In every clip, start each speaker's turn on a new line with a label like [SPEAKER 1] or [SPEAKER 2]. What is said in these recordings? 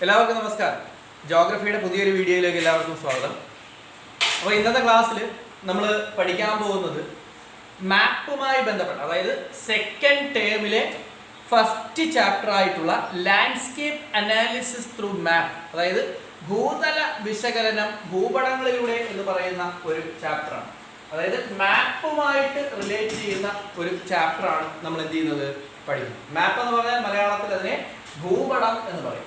[SPEAKER 1] എല്ലാവർക്കും നമസ്കാരം. ജോഗ്രഫിയുടെ പുതിയൊരു വീഡിയോയിലേക്ക് എല്ലാവർക്കും സ്വാഗതം. അപ്പോൾ ഇന്നത്തെ ക്ലാസ്സിൽ നമ്മൾ പഠിക്കാൻ പോകുന്നത് മാപ്പുമായി ബന്ധപ്പെട്ട, അതായത് സെക്കൻഡ് ടേമിലെ ഫസ്റ്റ് ചാപ്റ്റർ ആയിട്ടുള്ള ലാൻഡ്സ്കേപ്പ് അനാലിസിസ് ത്രൂ മാപ്പ്, അതായത് ഭൂതല വിശകലനം ഭൂപടങ്ങളിലൂടെ എന്ന് പറയുന്ന ഒരു ചാപ്റ്ററാണ്. അതായത് മാപ്പുമായിട്ട് റിലേറ്റ് ചെയ്യുന്ന ഒരു ചാപ്റ്ററാണ് നമ്മൾ എന്ത് ചെയ്യുന്നത്, പഠിക്കുന്നത്. മാപ്പ് എന്ന് പറഞ്ഞാൽ മലയാളത്തിൽ അതിനെ ഭൂപടം എന്ന് പറയും.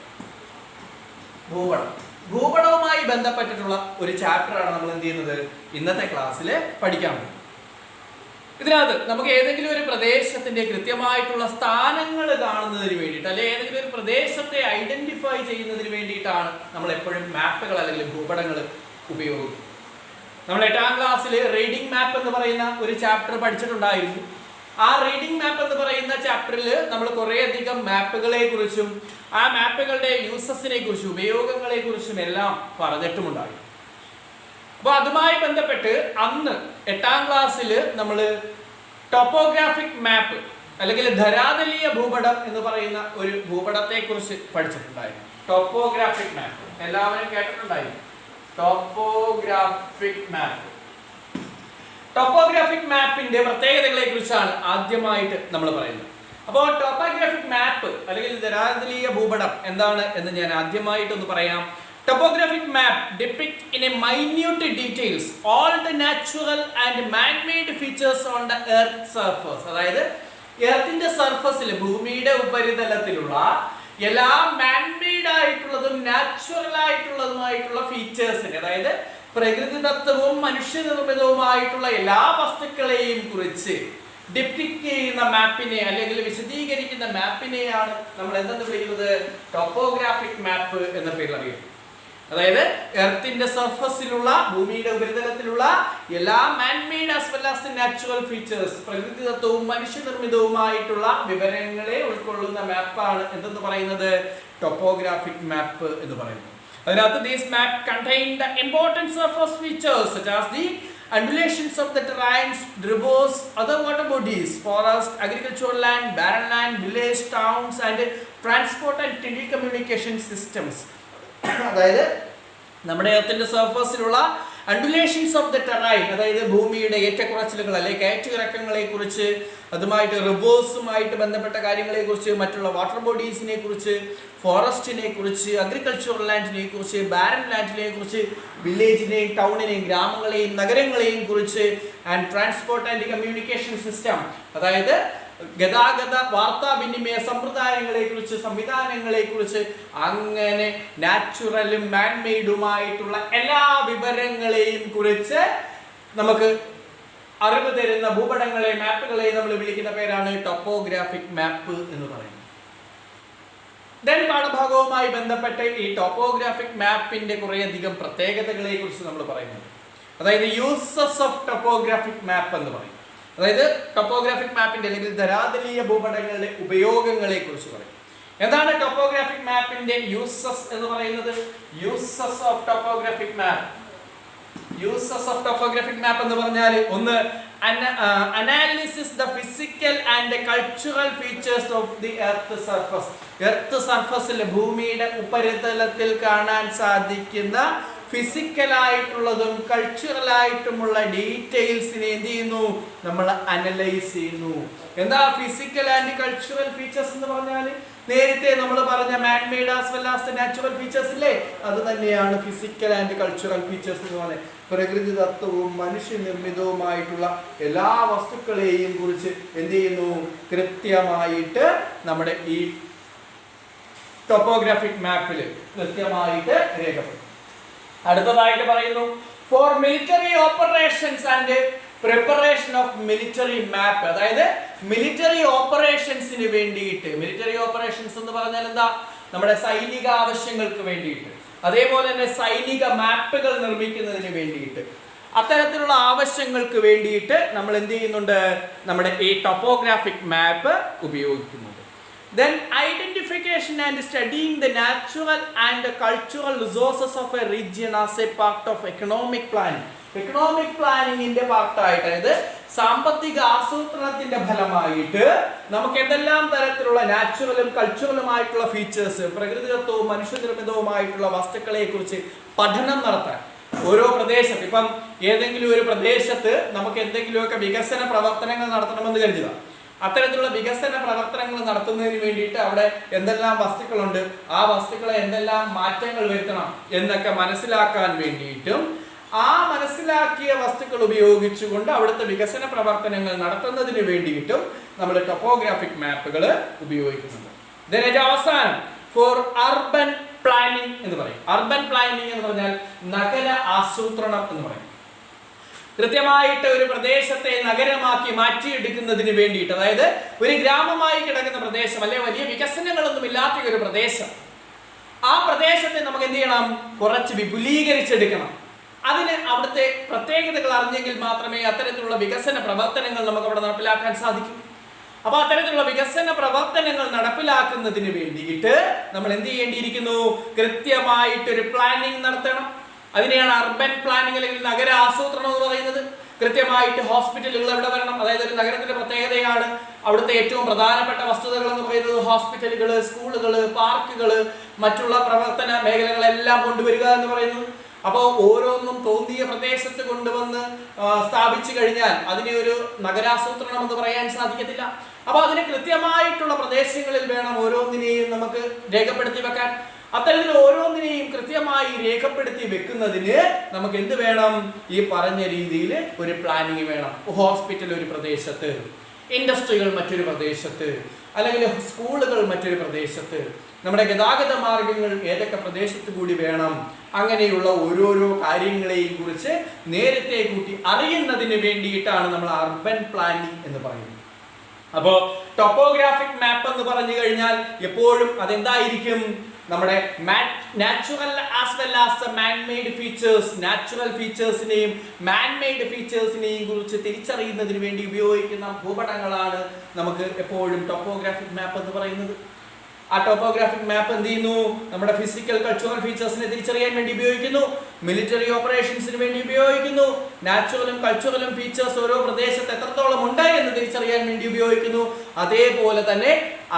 [SPEAKER 1] ഭൂപടവുമായി ബന്ധപ്പെട്ടിട്ടുള്ള ഒരു ചാപ്റ്ററാണ് നമ്മൾ എന്ത് ചെയ്യുന്നത്, ഇന്നത്തെ ക്ലാസ്സിൽ പഠിക്കാൻ പോകുന്നത്. ഇതിനകത്ത് നമുക്ക് ഏതെങ്കിലും ഒരു പ്രദേശത്തിന്റെ കൃത്യമായിട്ടുള്ള സ്ഥാനങ്ങൾ കാണുന്നതിന് വേണ്ടിയിട്ട്, അല്ലെങ്കിൽ ഏതെങ്കിലും ഒരു പ്രദേശത്തെ ഐഡന്റിഫൈ ചെയ്യുന്നതിന് വേണ്ടിയിട്ടാണ് നമ്മൾ എപ്പോഴും മാപ്പുകൾ അല്ലെങ്കിൽ ഭൂപടങ്ങൾ ഉപയോഗിക്കുന്നത്. നമ്മൾ 8ാം ക്ലാസ്സിൽ റീഡിംഗ് മാപ്പ് എന്ന് പറയുന്ന ഒരു ചാപ്റ്റർ പഠിച്ചിട്ടുണ്ടായിരുന്നു. ആ റീഡിംഗ് മാപ്പ് എന്ന് പറയുന്ന ചാപ്റ്ററിൽ നമ്മൾ കുറേയധികം മാപ്പുകളെ കുറിച്ചും ആ മാപ്പുകളുടെ യൂസസിനെ കുറിച്ചും ഉപയോഗങ്ങളെ കുറിച്ചും എല്ലാം പറഞ്ഞിട്ടുമുണ്ടായി. അപ്പോൾ അതുമായി ബന്ധപ്പെട്ട് അന്ന് 8ാം ക്ലാസ്സിൽ നമ്മൾ ടോപ്പോഗ്രാഫിക് മാപ്പ് അല്ലെങ്കിൽ ധരാതലീയ ഭൂപടം എന്ന് പറയുന്ന ഒരു ഭൂപടത്തെ കുറിച്ച് പഠിച്ചിട്ടുണ്ടായിരുന്നു. ടോപ്പോഗ്രാഫിക് മാപ്പ് എല്ലാവരും കേട്ടിട്ടുണ്ടായിരുന്നു. ടോപ്പോഗ്രാഫിക് മാപ്പ്, ടോപ്പോഗ്രാഫിക് മാപ്പിന്റെ പ്രത്യേകതകളെ കുറിച്ചാണ് ആദ്യമായിട്ട് നമ്മൾ പറയുന്നത്. അപ്പോൾ ടോപ്പോഗ്രാഫിക് മാപ്പ് അല്ലെങ്കിൽ ധരാതലീയ ഭൂപടം എന്താണ് എന്ന് ഞാൻ ആദ്യമായിട്ടൊന്ന് പറയാം. Topographic map depict in a minute details all the natural and man-made features on the earth surface. അതായത് എർത്തിന്റെ സർഫസിൽ, ഭൂമിയുടെ ഉപരിതലത്തിലുള്ള എല്ലാ മാൻമെയ്ഡ് ആയിട്ടുള്ളതും നാച്ചുറൽ ആയിട്ടുള്ളതുമായിട്ടുള്ള ഫീച്ചേഴ്സിനെ, അതായത് പ്രകൃതിദത്തവും മനുഷ്യനിർമ്മിതവുമായിട്ടുള്ള എല്ലാ വസ്തുക്കളെയും കുറിച്ച് ഡിപ്പിക്ട് ചെയ്യുന്ന മാപ്പിനെ അല്ലെങ്കിൽ വിശദീകരിക്കുന്ന മാപ്പിനെയാണ് നമ്മൾ എന്തെന്ന് വിളിക്കുന്നത്, ടോപ്പോഗ്രാഫിക് മാപ്പ് എന്ന പേരിൽ അറിയുന്നത്. അതായത് എർത്തിന്റെ സർഫസിലുള്ള, ഭൂമിയുടെ ഉപരിതലത്തിലുള്ള എല്ലാ manmade as well as natural features, പ്രകൃതിദത്തവും മനുഷ്യനിർമ്മിതവുമായിട്ടുള്ള വിവരങ്ങളെ ഉൾക്കൊള്ളുന്ന മാപ്പാണ് എന്തെന്ന് പറയുന്നത്, ടോപ്പോഗ്രാഫിക് മാപ്പ് എന്ന് പറയുന്നത്. അതിനകത്ത് this map contain the important surface features such as the undulations of the terrains, rivers, other water bodies, forest, agricultural land, barren land, village, towns and transport and telecommunication systems. അതായത് നമ്മുടെ എർത്തിന്റെ സർഫസിലുള്ള undulations of the terrain, അതായത് ഭൂമിയുടെ ഏറ്റക്കുറച്ചിലുകൾ അല്ലെങ്കിൽ കയറ്റിറക്കങ്ങളെ കുറിച്ച്, അതുമായിട്ട് റിവേഴ്സുമായിട്ട് ബന്ധപ്പെട്ട കാര്യങ്ങളെ കുറിച്ച്, മറ്റുള്ള വാട്ടർ ബോഡീസിനെ കുറിച്ച്, ഫോറസ്റ്റിനെ കുറിച്ച്, അഗ്രികൾച്ചറൽ ലാൻഡിനെ കുറിച്ച്, ബാരൻ ലാൻഡിനെ കുറിച്ച്, വില്ലേജിനെയും ടൗണിനെയും ഗ്രാമങ്ങളെയും നഗരങ്ങളെയും കുറിച്ച്, and transport and communication system, അതായത് ഗതാഗത വാർത്താവിനിമയ സമ്പ്രദായങ്ങളെ കുറിച്ച്, സംവിധാനങ്ങളെ കുറിച്ച്, അങ്ങനെ നാച്ചുറലും മാൻമെയ്ഡുമായിട്ടുള്ള എല്ലാ വിവരങ്ങളെയും കുറിച്ച് നമുക്ക് അറിവ് തരുന്ന ഭൂപടങ്ങളെ, മാപ്പുകളെ നമ്മൾ വിളിക്കുന്ന പേരാണ് ടോപ്പോഗ്രാഫിക് മാപ്പ് എന്ന് പറയുന്നത്. ദെൻ പാഠഭാഗവുമായി ബന്ധപ്പെട്ട് ഈ ടോപ്പോഗ്രാഫിക് മാപ്പിന്റെ കുറേയധികം പ്രത്യേകതകളെ കുറിച്ച് നമ്മൾ പറയുന്നുണ്ട്. അതായത് യൂസസ് ഓഫ് ടോപ്പോഗ്രാഫിക് മാപ്പ് എന്ന് പറയും. അതായത് ടോപ്പോഗ്രാഫിക് മാപ്പിന്റെ അല്ലെങ്കിൽ ധരാതലീയ ഭൂപടങ്ങളുടെ ഉപയോഗങ്ങളെ കുറിച്ച് പറയും. എന്താണ് ടോപ്പോഗ്രാഫിക് മാപ്പിന്റെ യൂസസ് എന്ന് പറയുന്നത്? Uses of topographic map, uses of topographic map എന്ന് പറഞ്ഞാൽ ഒന്ന്, analysis the physical and cultural features of the earth surface. Earth സർഫസിൽ, ഭൂമിയുടെ ഉപരിതലത്തിൽ കാണാൻ സാധിക്കുന്ന ഫിസിക്കലായിട്ടുള്ളതും കൾച്ചറലായിട്ടുമുള്ള ഡീറ്റെയിൽസിനെ എന്ത് ചെയ്യുന്നു, നമ്മൾ അനലൈസ് ചെയ്യുന്നു. എന്താ ഫിസിക്കൽ ആൻഡ് കൾച്ചറൽ ഫീച്ചേഴ്സ് എന്ന് പറഞ്ഞാൽ? നേരത്തെ നമ്മൾ പറഞ്ഞ man-made as well as natural features ഇല്ലേ, അത് തന്നെയാണ് ഫിസിക്കൽ ആൻഡ് കൾച്ചറൽ ഫീച്ചേഴ്സ് എന്ന് പറയുന്നത്. പ്രകൃതിദത്തവും മനുഷ്യനിർമ്മിതവുമായിട്ടുള്ള എല്ലാ വസ്തുക്കളെയും കുറിച്ച് എന്ത് ചെയ്യുന്നു, കൃത്യമായിട്ട് നമ്മുടെ ഈ ടോപ്പോഗ്രാഫിക് മാപ്പിൽ കൃത്യമായിട്ട് രേഖപ്പെടുത്തും. അടുത്തതായിട്ട് പറയുന്നു, for military operations and preparation of military map. അതായത് മിലിറ്ററി ഓപ്പറേഷൻസിന് വേണ്ടിയിട്ട്, മിലിറ്ററി ഓപ്പറേഷൻസ് എന്ന് പറഞ്ഞാൽ എന്താ, നമ്മുടെ സൈനിക ആവശ്യങ്ങൾക്ക് വേണ്ടിയിട്ട്, അതേപോലെ തന്നെ സൈനിക മാപ്പുകൾ നിർമ്മിക്കുന്നതിന് വേണ്ടിയിട്ട്, അത്തരത്തിലുള്ള ആവശ്യങ്ങൾക്ക് വേണ്ടിയിട്ട് നമ്മൾ എന്ത് ചെയ്യുന്നുണ്ട്, നമ്മുടെ ഈ ടോപ്പോഗ്രാഫിക് മാപ്പ് ഉപയോഗിക്കുന്നുണ്ട്. Then identification and studying the natural and cultural resources of a region as a part of economic planning. Economic പ്ലാനിങ്ങിന്റെ പാർട്ടായിട്ട്, അതായത് സാമ്പത്തിക ആസൂത്രണത്തിന്റെ ഫലമായിട്ട് നമുക്ക് എന്തെല്ലാം തരത്തിലുള്ള നാച്ചുറലും കൾച്ചറലുമായിട്ടുള്ള ഫീച്ചേഴ്സ്, പ്രകൃതിദത്തവും മനുഷ്യനിർമ്മിതവുമായിട്ടുള്ള വസ്തുക്കളെ കുറിച്ച് പഠനം നടത്താൻ ഓരോ പ്രദേശത്ത്, ഇപ്പം ഏതെങ്കിലും ഒരു പ്രദേശത്ത് നമുക്ക് എന്തെങ്കിലുമൊക്കെ വികസന പ്രവർത്തനങ്ങൾ നടത്തണമെന്ന് കരുതുക. അത്തരത്തിലുള്ള വികസന പ്രവർത്തനങ്ങൾ നടത്തുന്നതിന് വേണ്ടിയിട്ട് അവിടെ എന്തെല്ലാം വസ്തുക്കളുണ്ട്, ആ വസ്തുക്കളെ എന്തെല്ലാം മാറ്റങ്ങൾ വരുത്തണം എന്നൊക്കെ മനസ്സിലാക്കാൻ വേണ്ടിയിട്ടും ആ മനസ്സിലാക്കിയ വസ്തുക്കൾ ഉപയോഗിച്ചുകൊണ്ട് അവിടുത്തെ വികസന പ്രവർത്തനങ്ങൾ നടത്തുന്നതിന് വേണ്ടിയിട്ടും നമ്മൾ ടോപ്പോഗ്രാഫിക് മാപ്പുകൾ ഉപയോഗിക്കുന്നുണ്ട്. ഇതിന്റെ അവസാനം ഫോർ അർബൻ പ്ലാനിംഗ് എന്ന് പറയും. അർബൻ പ്ലാനിംഗ് എന്ന് പറഞ്ഞാൽ നഗര ആസൂത്രണം എന്ന് പറയും. കൃത്യമായിട്ട് ഒരു പ്രദേശത്തെ നഗരമാക്കി മാറ്റിയെടുക്കുന്നതിന് വേണ്ടിയിട്ട്, അതായത് ഒരു ഗ്രാമമായി കിടക്കുന്ന പ്രദേശം അല്ലെ വലിയ വികസനങ്ങളൊന്നും ഇല്ലാത്ത ഒരു പ്രദേശം, ആ പ്രദേശത്തെ നമുക്ക് എന്ത് ചെയ്യണം, കുറച്ച് വിപുലീകരിച്ചെടുക്കണം. അതിന് അവിടുത്തെ പ്രത്യേകതകൾ അറിഞ്ഞെങ്കിൽ മാത്രമേ അത്തരത്തിലുള്ള വികസന പ്രവർത്തനങ്ങൾ നമുക്ക് അവിടെ നടപ്പിലാക്കാൻ സാധിക്കും. അപ്പൊ അത്തരത്തിലുള്ള വികസന പ്രവർത്തനങ്ങൾ നടപ്പിലാക്കുന്നതിന് വേണ്ടിയിട്ട് നമ്മൾ എന്ത് ചെയ്യേണ്ടിയിരിക്കുന്നു, കൃത്യമായിട്ടൊരു പ്ലാനിങ് നടത്തണം. അതിനെയാണ് അർബൻ പ്ലാനിംഗ് അല്ലെങ്കിൽ നഗര ആസൂത്രണം എന്ന് പറയുന്നത്. കൃത്യമായിട്ട് ഹോസ്പിറ്റലുകൾ എവിടെ വരണം, അതായത് ഒരു നഗരത്തിന്റെ പ്രത്യേകതയാണ് അവിടുത്തെ ഏറ്റവും പ്രധാനപ്പെട്ട വസ്തുതകൾ എന്ന് പറയുന്നത് ഹോസ്പിറ്റലുകൾ, സ്കൂളുകൾ, പാർക്കുകൾ, മറ്റുള്ള പ്രവർത്തന മേഖലകളെല്ലാം കൊണ്ടുവരിക എന്ന് പറയുന്നത്. അപ്പോൾ ഓരോന്നും തോന്നിയ പ്രദേശത്ത് കൊണ്ടുവന്ന് സ്ഥാപിച്ചു കഴിഞ്ഞാൽ അതിനെ ഒരു നഗരാസൂത്രണം എന്ന് പറയാൻ സാധിക്കത്തില്ല. അപ്പൊ അതിന് കൃത്യമായിട്ടുള്ള പ്രദേശങ്ങളിൽ വേണം ഓരോന്നിനെയും നമുക്ക് രേഖപ്പെടുത്തി വെക്കാൻ. അത്തരത്തിൽ ഓരോന്നിനെയും കൃത്യമായി രേഖപ്പെടുത്തി വെക്കുന്നതിന് നമുക്ക് എന്ത് വേണം, ഈ പറഞ്ഞ രീതിയിൽ ഒരു പ്ലാനിങ് വേണം. ഹോസ്പിറ്റൽ ഒരു പ്രദേശത്ത്, ഇൻഡസ്ട്രികൾ മറ്റൊരു പ്രദേശത്ത്, അല്ലെങ്കിൽ സ്കൂളുകൾ മറ്റൊരു പ്രദേശത്ത്, നമ്മുടെ ഗതാഗത മാർഗങ്ങൾ ഏതൊക്കെ പ്രദേശത്ത് കൂടി വേണം, അങ്ങനെയുള്ള ഓരോരോ കാര്യങ്ങളെയും കുറിച്ച് നേരത്തെ കൂട്ടി അറിയുന്നതിന് വേണ്ടിയിട്ടാണ് നമ്മൾ അർബൻ പ്ലാനിംഗ് എന്ന് പറയുന്നത്. അപ്പോൾ ടോപ്പോഗ്രാഫിക് മാപ്പ് എന്ന് പറഞ്ഞു കഴിഞ്ഞാൽ എപ്പോഴും അതെന്തായിരിക്കും, നമ്മുടെ natural as well as man made features, natural ഫീച്ചേഴ്സിനെയും മാൻ മെയ്ഡ് ഫീച്ചേഴ്സിനെയും കുറിച്ച് തിരിച്ചറിയുന്നതിന് വേണ്ടി ഉപയോഗിക്കുന്ന ഭൂപടങ്ങളാണ് നമുക്ക് എപ്പോഴും ടോപ്പോഗ്രാഫിക് മാപ്പ് എന്ന് പറയുന്നത്. ആ ടോപ്പോഗ്രാഫിക് മാപ്പ് എന്ത് ചെയ്യുന്നു, നമ്മുടെ ഫിസിക്കൽ കൾച്ചറൽ ഫീച്ചേഴ്സിനെ തിരിച്ചറിയാൻ വേണ്ടി ഉപയോഗിക്കുന്നു, മിലിറ്ററി ഓപ്പറേഷൻസിന് വേണ്ടി ഉപയോഗിക്കുന്നു, നാച്ചുറലും കൾച്ചറലും ഫീച്ചേഴ്സ് ഓരോ പ്രദേശത്ത് എത്രത്തോളം ഉണ്ട് എന്ന് തിരിച്ചറിയാൻ വേണ്ടി ഉപയോഗിക്കുന്നു. അതേപോലെ തന്നെ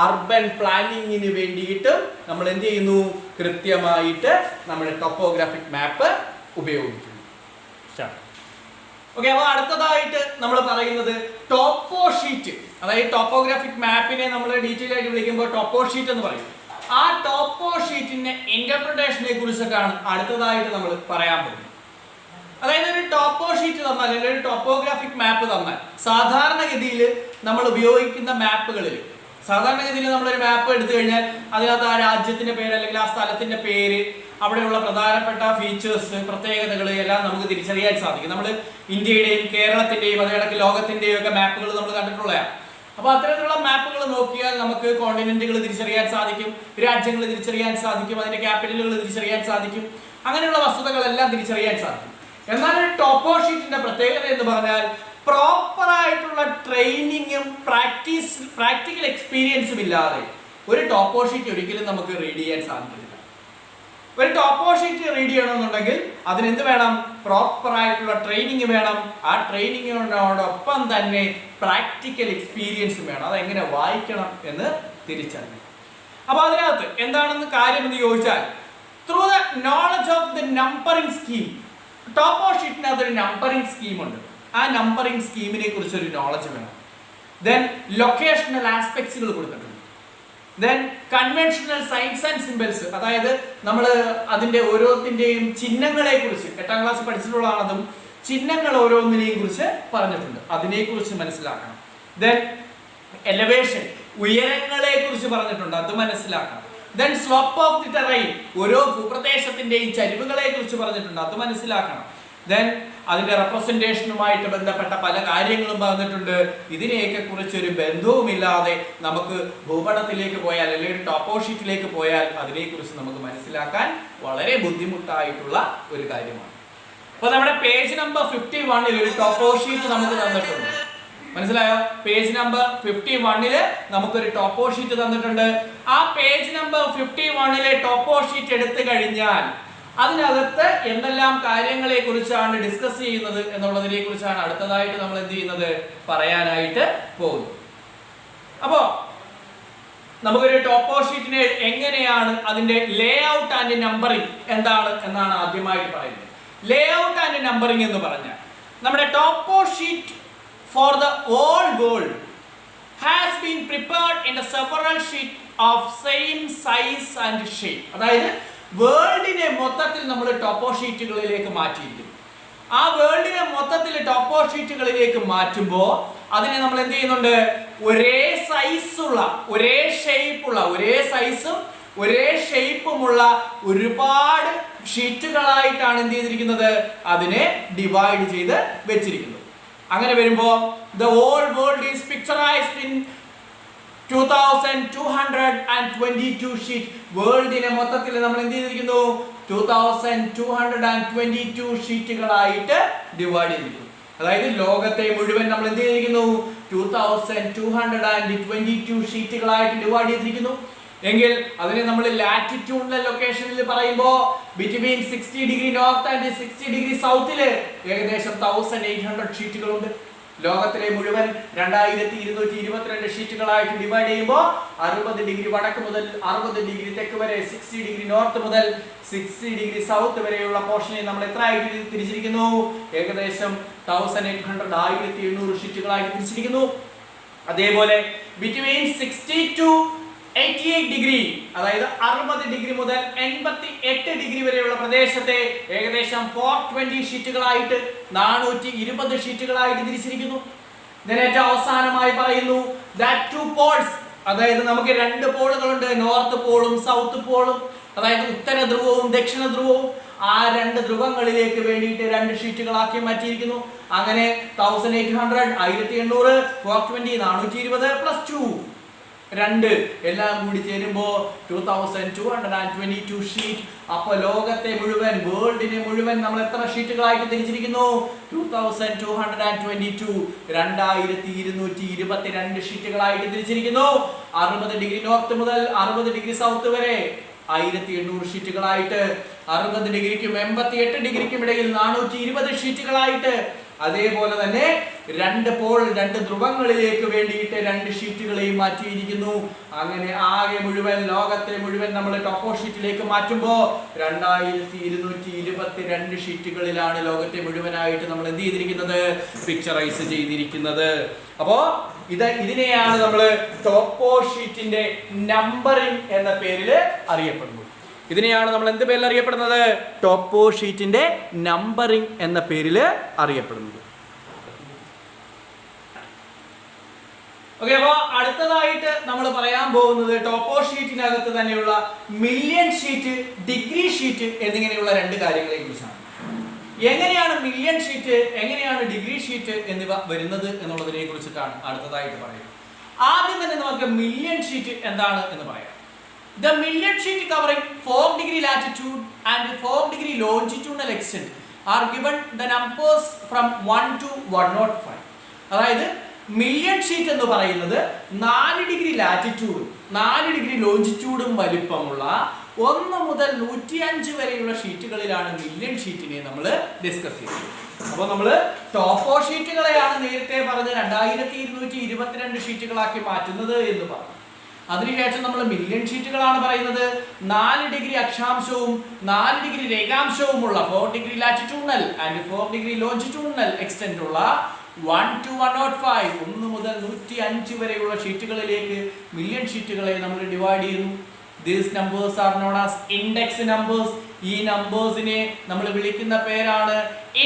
[SPEAKER 1] അർബൻ പ്ലാനിങ്ങിന് വേണ്ടിയിട്ട് നമ്മൾ എന്ത് ചെയ്യുന്നു, കൃത്യമായിട്ട് നമ്മുടെ ടോപ്പോഗ്രാഫിക് മാപ്പ് ഉപയോഗിക്കുന്നു. ഓക്കെ, അപ്പോൾ അടുത്തതായിട്ട് നമ്മൾ പറയുന്നത് ടോപ്പോ ഷീറ്റ്. അതായത് ടോപ്പോഗ്രാഫിക് മാപ്പിനെ നമ്മൾ ഡീറ്റെയിൽ ആയിട്ട് വിളിക്കുമ്പോൾ ടോപ്പോ ഷീറ്റ് എന്ന് പറയും. ആ ടോപ്പോ ഷീറ്റിന്റെ ഇന്റർപ്രിട്ടേഷനെ കുറിച്ചിട്ടാണ് അടുത്തതായിട്ട് നമ്മൾ പറയാൻ പോകുന്നത്. അതായത് ഒരു ടോപ്പോ ഷീറ്റ് തന്നാൽ അല്ലെങ്കിൽ ഒരു ടോപ്പോഗ്രാഫിക് മാപ്പ് തന്നാൽ സാധാരണഗതിയിൽ നമ്മൾ ഉപയോഗിക്കുന്ന മാപ്പുകളിൽ സാധാരണഗതിയിൽ നമ്മളൊരു മാപ്പ് എടുത്തു കഴിഞ്ഞാൽ അതിനകത്ത് ആ രാജ്യത്തിന്റെ പേര് അല്ലെങ്കിൽ ആ സ്ഥലത്തിന്റെ പേര്, അവിടെയുള്ള പ്രധാനപ്പെട്ട ഫീച്ചേഴ്സ്, പ്രത്യേകതകൾ എല്ലാം നമുക്ക് തിരിച്ചറിയാൻ സാധിക്കും. നമ്മൾ ഇന്ത്യയുടെയും കേരളത്തിന്റെയും അതേകണക്ക് ലോകത്തിന്റെയും ഒക്കെ മാപ്പുകൾ നമ്മൾ കണ്ടിട്ടുള്ളതാണ്. അപ്പൊ അത്തരത്തിലുള്ള മാപ്പുകൾ നോക്കിയാൽ നമുക്ക് കോണ്ടിനെന്റുകൾ തിരിച്ചറിയാൻ സാധിക്കും, രാജ്യങ്ങൾ തിരിച്ചറിയാൻ സാധിക്കും, അതിന്റെ ക്യാപിറ്റലുകൾ തിരിച്ചറിയാൻ സാധിക്കും, അങ്ങനെയുള്ള വസ്തുതകളെല്ലാം തിരിച്ചറിയാൻ സാധിക്കും. എന്നാൽ ഒരു ടോപ്പോ ഷീറ്റിന്റെ പ്രത്യേകത എന്ന് പറഞ്ഞാൽ പ്രോപ്പർ ആയിട്ടുള്ള ട്രെയിനിങ്ങും പ്രാക്ടിക്കൽ എക്സ്പീരിയൻസും ഇല്ലാതെ ഒരു ടോപ്പോ ഷീറ്റ് ഒരിക്കലും നമുക്ക് റീഡ് ചെയ്യാൻ സാധിക്കില്ല. ഒരു ടോപ്പോ ഷീറ്റ് റീഡ് ചെയ്യണമെന്നുണ്ടെങ്കിൽ അതിനെന്ത് വേണം, പ്രോപ്പർ ആയിട്ടുള്ള ട്രെയിനിങ് വേണം. ആ ട്രെയിനിങ്ങിനോടൊപ്പം തന്നെ പ്രാക്ടിക്കൽ എക്സ്പീരിയൻസും വേണം. അതെങ്ങനെ വായിക്കണം എന്ന് തിരിച്ചറിയണം. അപ്പൊ അതിനകത്ത് എന്താണെന്ന് കാര്യം എന്ന് ചോദിച്ചാൽ through the knowledge of the numbering scheme, topo ഷീറ്റിനകത്ത് ഒരു നമ്പറിംഗ് സ്കീം ഉണ്ട്. ആ നമ്പറിംഗ് സ്കീമിനെ കുറിച്ച് ഒരു നോളജ് വേണം. ദെൻ ലൊക്കേഷണൽ ആസ്പെക്ട്സുകൾ കൊടുത്തിട്ടുണ്ട്. Then conventional signs and symbols, അതായത് നമ്മൾ അതിന്റെ ഓരോത്തിന്റെയും ചിഹ്നങ്ങളെ കുറിച്ച് 8ാം ക്ലാസ് പഠിച്ചിട്ടുള്ളതാണതും, ചിഹ്നങ്ങൾ ഓരോന്നിനെയും കുറിച്ച് പറഞ്ഞിട്ടുണ്ട്, അതിനെക്കുറിച്ച് മനസ്സിലാക്കണം. ദെൻ എലവേഷൻ, ഉയരങ്ങളെ കുറിച്ച് പറഞ്ഞിട്ടുണ്ട്, അത് മനസ്സിലാക്കണം. Then slope of the terrain, ഓരോ ഭൂപ്രദേശത്തിന്റെയും ചരിവുകളെ കുറിച്ച് പറഞ്ഞിട്ടുണ്ട്, അത് മനസ്സിലാക്കണം. ദെൻ അതിന്റെ റെപ്രസെന്റേഷനുമായിട്ട് ബന്ധപ്പെട്ട പല കാര്യങ്ങളും പറഞ്ഞിട്ടുണ്ട്. ഇതിനെയൊക്കെ കുറിച്ച് ഒരു ബന്ധവുമില്ലാതെ നമുക്ക് ഭൂപടത്തിലേക്ക് പോയാൽ അല്ലെങ്കിൽ ടോപ്പോ ഷീറ്റിലേക്ക് പോയാൽ അതിനെക്കുറിച്ച് നമുക്ക് മനസ്സിലാക്കാൻ വളരെ ബുദ്ധിമുട്ടായിട്ടുള്ള ഒരു കാര്യമാണ്. അപ്പൊ നമ്മുടെ പേജ് നമ്പർ 51 ഒരു ടോപ്പോ ഷീറ്റ് നമുക്ക് തന്നിട്ടുണ്ട്. മനസ്സിലായോ? പേജ് നമ്പർ 51 നമുക്കൊരു ടോപ്പോ ഷീറ്റ് തന്നിട്ടുണ്ട്. ആ പേജ് നമ്പർ 51 ടോപ്പോ ഷീറ്റ് എടുത്തു കഴിഞ്ഞാൽ അതിനകത്ത് എന്തെല്ലാം കാര്യങ്ങളെ കുറിച്ചാണ് ഡിസ്കസ് ചെയ്യുന്നത് എന്നുള്ളതിനെ കുറിച്ചാണ് അടുത്തതായിട്ട് നമ്മൾ എന്ത് ചെയ്യുന്നത് പറയാനായിട്ട് പോകുന്നത്. അപ്പോ നമുക്കൊരു ടോപ്പോ ഷീറ്റിനെ എങ്ങനെയാണ് അതിന്റെ ലേ ഔട്ട് ആൻഡ് നമ്പറിംഗ് എന്താണ് എന്നാണ് ആദ്യമായിട്ട് പറയുന്നത്. ലേ ഔട്ട് ആൻഡ് നമ്പറിംഗ് എന്ന് പറഞ്ഞാൽ നമ്മുടെ topo sheet for the all world has been prepared in a several sheet of same size and shape. അതായത് വേൾഡിനെ മൊത്തത്തിൽ നമ്മൾ ടോപ്പോ ഷീറ്റുകളിലേക്ക് മാറ്റിയിരിക്കുന്നു. ആ വേൾഡിനെ മൊത്തത്തിൽ ടോപ്പോ ഷീറ്റുകളിലേക്ക് മാറ്റുമ്പോൾ അതിനെ നമ്മൾ എന്ത് ചെയ്യുന്നുണ്ട്, ഒരേ സൈസുള്ള ഒരേ ഷേപ്പുള്ള ഒരേ സൈസും ഒരേ ഷേപ്പുമുള്ള ഒരുപാട് ഷീറ്റുകളായിട്ടാണ് എന്ത് ചെയ്തിരിക്കുന്നത്, അതിനെ ഡിവൈഡ് ചെയ്ത് വെച്ചിരിക്കുന്നത്. അങ്ങനെ വരുമ്പോൾ the whole world is picturized in 2222 sheet. വേൾഡിനെ മൊത്തത്തിൽ നമ്മൾ എന്ത് ചെയ്തിരിക്കുന്നു, 2222 ഷീറ്റുകളായിട്ട് ഡിവൈഡ് ചെയ്തിരിക്കുന്നു. അതായത് ലോകത്തെ മുഴുവൻ നമ്മൾ എന്ത് ചെയ്തിരിക്കുന്നു, 2222 ഷീറ്റുകളായിട്ട് ഡിവൈഡ് ചെയ്തിരിക്കുന്നു. എങ്കിൽ അതിനെ നമ്മൾ ലാറ്റിറ്റ്യൂഡിനൽ ലൊക്കേഷനിൽ പറയുമ്പോൾ between 60 degree north and 60 degree സൗത്തില് ഏകദേശം 1800 ഷീറ്റുകളുണ്ട്. ലോകത്തിലെ മുഴുവൻ 2222 ഷീറ്റുകളായിട്ട് ഡിവൈഡ് ചെയ്യുമ്പോൾ 60 ഡിഗ്രി വടക്ക് മുതൽ 60 ഡിഗ്രി തെക്ക് വരെ, 60 ഡിഗ്രി നോർത്ത് മുതൽ 60 ഡിഗ്രി സൗത്ത് വരെയുള്ള പോർഷനെ നമ്മൾ എത്ര ആയിട്ട് തിരിച്ചിരിക്കുന്നു, ഏകദേശം 1800 ഷീറ്റുകളായിട്ട് തിരിച്ചിരിക്കുന്നു. അതേപോലെ ബിറ്റ്വീൻ 60 ടു 88 ഡിഗ്രി, അതായത് 60 ഡിഗ്രി മുതൽ 88 ഡിഗ്രി വരെയുള്ള പ്രദേശത്തെ ഏകദേശം 420 ഷീറ്റുകളായിട്ട് 420 ഷീറ്റുകളായിട്ട് തിരിച്ചിരിക്കുന്നു. ഇതിനേറ്റവും അവസാനമായി പറയുന്നു that two poles, അതായത് നമുക്ക് രണ്ട് പോളുകളുണ്ട്, നോർത്ത് പോളും സൗത്ത് പോളും, അതായത് ഉത്തര ധ്രുവവും ദക്ഷിണ ധ്രുവവും. ആ രണ്ട് ധ്രുവങ്ങളിലേക്ക് വേണ്ടിയിട്ട് രണ്ട് ഷീറ്റുകളാക്കി മാറ്റിയിരിക്കുന്നു. അങ്ങനെ 1800 1800 420 420 പ്ലസ് 2 2 എല്ലാം കൂടി ചേരുമ്പോൾ 2222 ഷീറ്റ്. അപ്പോൾ ലോകത്തെ മുഴുവൻ, വേൾഡിനെ മുഴുവൻ നമ്മൾ എത്ര ഷീറ്റുകളായിട്ട് തിരിച്ചിരിക്കുന്നു, 2222 2222 ഷീറ്റുകളായിട്ട് തിരിച്ചിരിക്കുന്നു. 60 ഡിഗ്രി നോർത്ത് മുതൽ 60 ഡിഗ്രി സൗത്ത് വരെ 1800 ഷീറ്റുകളായിട്ട്, 60 ഡിഗ്രിക്കും 88 ഡിഗ്രിക്കും ഇടയിൽ 420 ഷീറ്റുകളായിട്ട്. അതേപോലെ തന്നെ രണ്ട് പോൾ, രണ്ട് ധ്രുവങ്ങളിലേക്ക് വേണ്ടിയിട്ട് രണ്ട് ഷീറ്റുകളെയും മാറ്റിയിരിക്കുന്നു. അങ്ങനെ ആകെ മുഴുവൻ, ലോകത്തെ മുഴുവൻ നമ്മൾ ടോപ്പോ ഷീറ്റിലേക്ക് മാറ്റുമ്പോൾ 2222 ഷീറ്റുകളിലാണ് ലോകത്തെ മുഴുവനായിട്ട് നമ്മൾ എന്ത് ചെയ്തിരിക്കുന്നത്, പിക്ചറൈസ് ചെയ്തിരിക്കുന്നത്. അപ്പോ ഇതിനെയാണ് നമ്മൾ ടോപ്പോ ഷീറ്റിന്റെ നമ്പറിംഗ് എന്ന പേരിൽ അറിയപ്പെടുന്നത്. ഇതിനെയാണ് നമ്മൾ എന്ത് പേരിൽ അറിയപ്പെടുന്നത്, ടോപ്പോ ഷീറ്റിന്റെ നമ്പറിംഗ് എന്ന പേരിൽ അറിയപ്പെടുന്നത്. ഓക്കെ, അപ്പോൾ അടുത്തതായിട്ട് നമ്മൾ പറയാൻ പോകുന്നത് ടോപ്പോ ഷീറ്റിനകത്ത് തന്നെയുള്ള മില്യൺ ഷീറ്റ്, ഡിഗ്രി ഷീറ്റ് എന്നിങ്ങനെയുള്ള രണ്ട് കാര്യങ്ങളെ കുറിച്ചാണ്. എങ്ങനെയാണ് മില്യൺ ഷീറ്റ്, എങ്ങനെയാണ് ഡിഗ്രി ഷീറ്റ് എന്നിവ വരുന്നത് എന്നുള്ളതിനെ കുറിച്ചിട്ടാണ് അടുത്തതായിട്ട് പറയുന്നത്. ആദ്യം തന്നെ നമുക്ക് മില്യൺ ഷീറ്റ് എന്താണ് എന്ന് പറയാം. The million sheet covering 4 degree latitude and 4 degree longitudinal extent are given the numbers from 1 to 105. അതായത് മില്യൺ ഷീറ്റ് എന്ന് പറയുന്നത് 4 ഡിഗ്രി ലാറ്റിറ്റ്യൂഡും 4 ഡിഗ്രി ലോഞ്ചിറ്റ്യൂഡും വലിപ്പമുള്ള 1 മുതൽ 105 വരെയുള്ള ഷീറ്റുകളിലാണ് മില്യൺ ഷീറ്റിനെ നമ്മൾ ഡിസ്കസ് ചെയ്യുന്നത്. അപ്പോൾ നമ്മൾ ടോപ്പോ ഷീറ്റുകളെയാണ് നേരത്തെ പറഞ്ഞ 2222 ഷീറ്റുകളാക്കി മാറ്റുന്നത് എന്ന് പറഞ്ഞു. അതിനുശേഷം നമ്മൾ മില്യൺ ഷീറ്റുകളാണ് പറയുന്നത്. 4 ഡിഗ്രി അക്ഷാംശവും 4 ഡിഗ്രി രേഖാംശവുമുള്ള 4 degree latitudinal and 4 degree longitudinal extent ഉള്ള 1 to 105, 1 മുതൽ 105 വരെയുള്ള ഷീറ്റുകളിലേക്ക് മില്യൺ ഷീറ്റുകളെ നമ്മൾ ഡിവൈഡ് ചെയ്യുന്നു. These numbers are known as index numbers. ഈ നമ്പേഴ്സിനെ നമ്മൾ വിളിക്കുന്ന പേരാണ്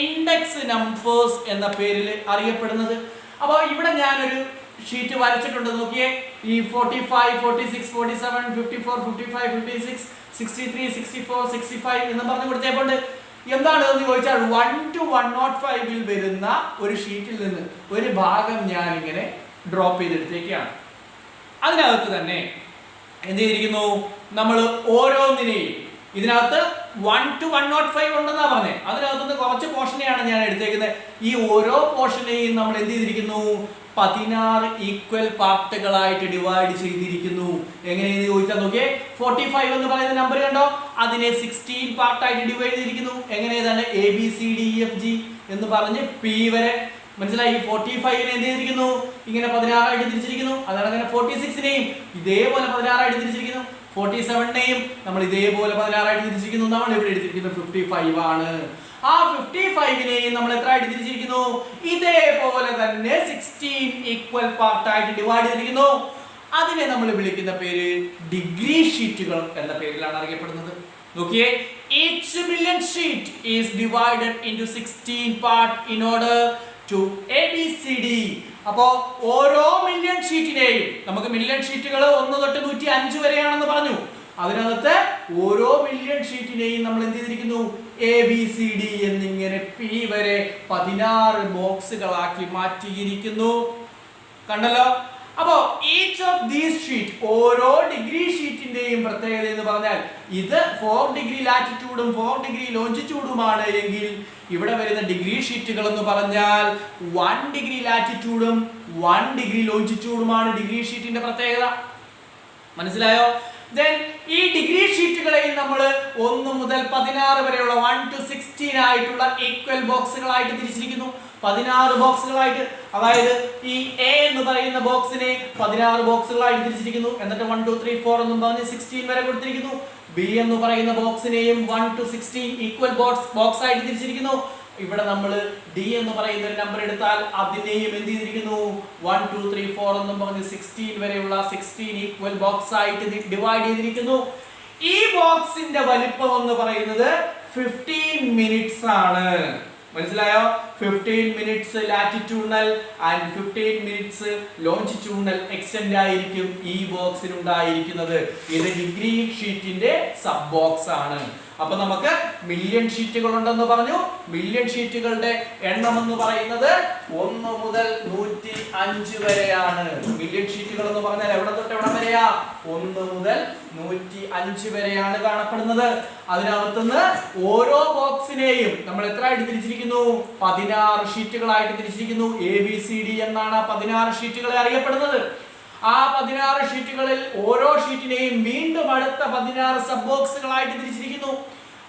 [SPEAKER 1] ഇൻഡെക്സ് നമ്പേഴ്സ് എന്ന പേരിൽ അറിയപ്പെടുന്നത്. അപ്പോൾ ഇവിടെ ഞാനൊരു ഷീറ്റ് വരച്ചിട്ടുണ്ട്, നോക്കിയേ. ഈ 45 46 47 54 55 56 63 64 65 എന്ന് പറഞ്ഞു കൊടുത്തേക്കൊണ്ട് എന്താണ് എന്ന് ചോദിച്ചാൽ 1 to 105 വരുന്ന ഒരു ഷീറ്റിൽ നിന്ന് ഒരു ഭാഗം ഞാൻ ഇങ്ങനെ ഡ്രോപ്പ് ചെയ്തെടുത്തേക്കാണ്. അതിനകത്ത് തന്നെ എന്ത് ചെയ്തിരിക്കുന്നു, നമ്മൾ ഓരോന്നിനെയും ഇതിനകത്ത് 1 to 105 ഉണ്ടെന്നാ പറഞ്ഞത്. അതിനകത്തുനിന്ന് കുറച്ച് പോർഷനെയാണ് ഞാൻ എടുത്തേക്കുന്നത്. ഈ ഓരോ പോർഷനെയും നമ്മൾ എന്ത് ചെയ്തിരിക്കുന്നു, 16 ഈക്വൽ പാർട്ടുകളായിട്ട് ഡിവൈഡ് ചെയ്തിരിക്കുന്നു. എങ്ങനെയെന്ന് ചോദിച്ചാൽ നോക്കിയേ, 45 എന്ന് പറയുന്ന നമ്പർ കണ്ടോ, അതിനെ 16 പാർട്ടായിട്ട് ഡിവൈഡ് ചെയ്തിരിക്കുന്നു. എങ്ങനെയാണ് ABCDEFG എന്ന് പറഞ്ഞ് P വരെ. മനസ്സിലായി? 45നെ എന്ത് ചെയ്തിരിക്കുന്നു, ഇങ്ങനെ 16 ആയിട്ട് തിരിച്ചിരിക്കുന്നു. അതാണ് അങ്ങനെ 46നെയും ഇതേപോലെ 16 ആയിട്ട് തിരിച്ചിരിക്കുന്നു. 47നെയും നമ്മൾ ഇതേപോലെ 16 ആയിട്ട് തിരിച്ചിരിക്കുന്നു. നമ്മൾ ഇവിടെ എടുത്തിരിക്കുന്നത് 55 ആണ്. ആ 55നെയും നമ്മൾ എത്ര ആയിട്ട് തിരിച്ചിരിക്കുന്നു, ഇതേപോലെ തന്നെ 16 ഈക്വൽ പാർട്ടായിട്ട് ഡിവൈഡ് ചെയ്തിരിക്കുന്നു. അതിനെ നമ്മൾ വിളിക്കുന്ന പേര് ഡിഗ്രി ഷീറ്റുകൾ എന്ന പേരിലാണ് അറിയപ്പെടുന്നത്. നോക്കിയേ, each million sheet is divided into 16 part in order to ABCD. അപ്പോ ഓരോ മില്യൺ ഷീറ്റിനെയും, നമുക്ക് മില്യൺ ഷീറ്റുകൾ 1 തൊട്ട് 105 വരെയാണെന്ന് പറഞ്ഞു. അതിനകത്ത് ഓരോ മില്യൺ ഷീറ്റിനെയും നമ്മൾ എന്ത് ചെയ്തിരിക്കുന്നു, ABCD എന്നിങ്ങനെ P വരെ 16 ബോക്സുകളാക്കി മാറ്റിയിരിക്കുന്നു. കണ്ടല്ലോ? അപ്പോ ഈച്ച് ഓഫ് ദീസ് ഷീറ്റ്, ഓരോ ഡിഗ്രി ഷീറ്റിന്റെയും പ്രത്യേകത എന്ന് പറഞ്ഞാൽ ഇത് 4 ഡിഗ്രി ലാറ്റിറ്റ്യൂഡും 4 ഡിഗ്രി ലോഞ്ചിറ്റ്യൂഡുമാണ് എങ്കിൽ ഇവിടെ വരുന്ന ഡിഗ്രി ഷീറ്റുകൾ എന്ന് പറഞ്ഞാൽ 1 ഡിഗ്രി ലാറ്റിറ്റ്യൂഡും 1 ഡിഗ്രി ലോഞ്ചിറ്റ്യൂഡുമാണ് ഡിഗ്രി ഷീറ്റിന്റെ പ്രത്യേകത. മനസ്സിലായോ? Then ഈ ഡിഗ്രി ഷീറ്റുകളെയും നമ്മൾ 1 മുതൽ 16 വരെയുള്ള 1 to 16 ആയിട്ടുള്ള ഈക്വൽ ബോക്സുകളായിട്ട് തിരിച്ചിരിക്കുന്നു. 16 ബോക്സുകളായിട്ട്. അതായത് ഈ A എന്ന് പറയുന്ന ബോക്സിനെ 16 ബോക്സുകളായിട്ട് തിരിച്ചിരിക്കുന്നു. എന്നിട്ട് 1 2 3 4 എന്നും പറഞ്ഞ് 16 വരെ കൊടുത്തിരിക്കുന്നു. B എന്ന് പറയുന്ന ബോക്സിനെയും 1 to 16 ഈക്വൽ ബോക്സ് ആയിട്ട് തിരിച്ചിരിക്കുന്നു. ഇവിടെ നമ്മൾ D എന്ന് പറയുന്ന ഒരു നമ്പർ എടുത്താൽ അതിനെയും എന്ത് ചെയ്തിരിക്കുന്നു, 1 2 3 4 എന്നും പറഞ്ഞ് 16 വരെയുള്ള 16 ഈക്വൽ ബോക്സ് ആയിട്ട് ഡിവൈഡ് ചെയ്തിരിക്കുന്നു. ഈ ബോക്സിന്റെ വലിപ്പം എന്ന് പറയുന്നത് 15 മിനിറ്റ്സ് ആണ്. മനസ്സിലായോ? 15 minutes latitudinal and 15 minutes longitudinal extend ആയിരിക്കും ഈ ബോക്സിൽ ഉണ്ടായിരിക്കുന്നത്. ഇത് ഡിഗ്രി ഷീറ്റിന്റെ സബ് ബോക്സ് ആണ്. അപ്പൊ നമുക്ക് മില്യൺ ഷീറ്റുകൾ ഉണ്ടെന്ന് പറഞ്ഞു. മില്യൺ ഷീറ്റുകളുടെ എണ്ണം എന്ന് പറയുന്നത് 1 മുതൽ 105 വരെയാണ്. മില്യൺ ഷീറ്റുകൾ എന്ന് പറഞ്ഞാൽ എവിടെ തൊട്ട് എവിടെ വരെയാ, 1 മുതൽ 105 വരെയാണ് കാണപ്പെടുന്നത്. അതിനകത്തുനിന്ന് ഓരോ ബോക്സിനെയും നമ്മൾ എത്ര ആയിട്ട് തിരിച്ചിരിക്കുന്നു, 16 ഷീറ്റുകളായിട്ട് തിരിച്ചിരിക്കുന്നു. ABCD എന്നാണ് 16 ഷീറ്റുകളെ അറിയപ്പെടുന്നത്. ആ 16 ഷീറ്റുകളിൽ ഓരോ ഷീറ്റിനെയും വീണ്ടും അടുത്ത 16 സബ് ബോക്സുകളായിട്ട് തിരിച്ചിരിക്കുന്നു.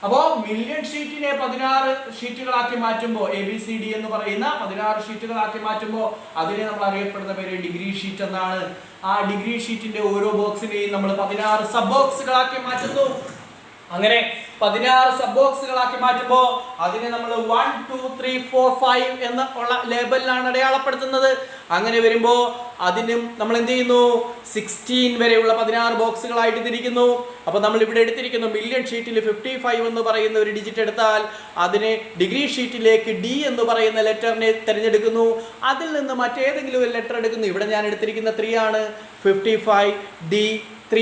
[SPEAKER 1] അപ്പോൾ മില്യൺ ഷീറ്റിനെ 16 ഷീറ്റുകളാക്കി മാറ്റുമ്പോൾ, ABCD എന്ന് പറയുന്ന 16 ഷീറ്റുകളാക്കി മാറ്റുമ്പോൾ അതിനെ നമ്മൾ അറിയപ്പെടുന്ന പേര് ഡിഗ്രി ഷീറ്റ് എന്നാണ്. ആ ഡിഗ്രി ഷീറ്റിന്റെ ഓരോ ബോക്സിനെയും നമ്മൾ 16 സബ് ബോക്സുകളാക്കി മാറ്റുന്നു. അങ്ങനെ 16 സബ് ബോക്സുകളാക്കി മാറ്റുമ്പോൾ അതിനെ നമ്മൾ 1 2 3 4 5 എന്ന ഉള്ള ലേബലിലാണ് അടയാളപ്പെടുത്തുന്നത്. അങ്ങനെ വരുമ്പോൾ അതിനും നമ്മൾ എന്ത് ചെയ്യുന്നു, 16 വരെയുള്ള 16 ബോക്സുകളായിട്ട് തിരിക്കുന്നു. അപ്പോൾ നമ്മൾ ഇവിടെ എടുത്തിരിക്കുന്നു മില്യൺ ഷീറ്റിൽ 55 എന്ന് പറയുന്ന ഒരു ഡിജിറ്റ് എടുത്താൽ അതിനെ ഡിഗ്രി ഷീറ്റിലേക്ക് D എന്ന് പറയുന്ന ലെറ്ററിനെ തിരഞ്ഞെടുക്കുന്നു. അതിൽ നിന്ന് മറ്റേതെങ്കിലും ഒരു ലെറ്റർ എടുക്കുന്നു. ഇവിടെ ഞാൻ എടുത്തിരിക്കുന്ന 3 ആണ്. 55D3